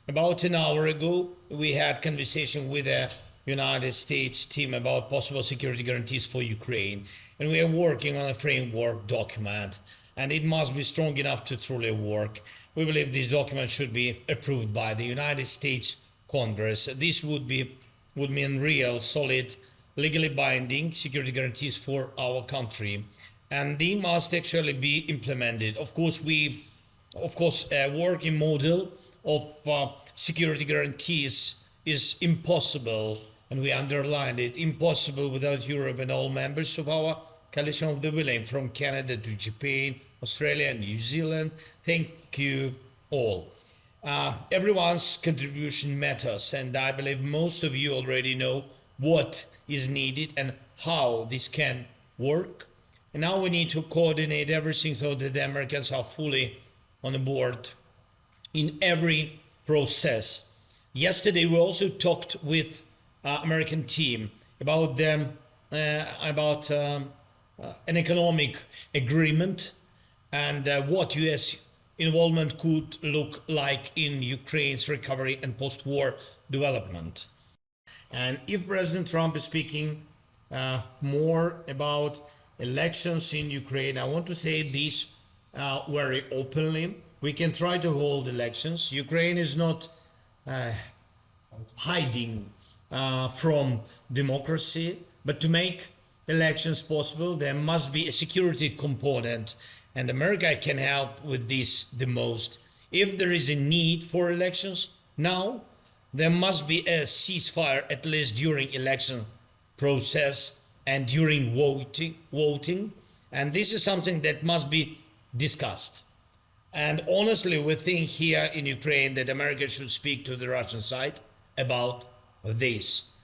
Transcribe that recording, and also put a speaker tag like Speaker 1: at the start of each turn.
Speaker 1: About an hour ago, we had conversation with the United States team about possible security guarantees for Ukraine, and we are working on a framework document, and it must be strong enough to truly work. We believe this document should be approved by the United States Congress. This would mean real, solid, legally binding security guarantees for our country, and they must actually be implemented. A working model of security guarantees is impossible, and we underlined it, impossible without Europe and all members of our coalition of the willing, from Canada to Japan, Australia, and New Zealand. Thank you all. Everyone's contribution matters, and I believe most of you already know what is needed and how this can work. And now we need to coordinate everything so that the Americans are fully on board in every process. Yesterday we also talked with American team about an economic agreement and what U.S. involvement could look like in Ukraine's recovery and post-war development. And if President Trump is speaking more about elections in Ukraine, I want to say this very openly. We can try to hold elections. Ukraine is not hiding from democracy, but to make elections possible, there must be a security component, and America can help with this the most. If there is a need for elections now, there must be a ceasefire at least during election process and during voting, and this is something that must be discussed. And honestly, we think here in Ukraine that America should speak to the Russian side about this.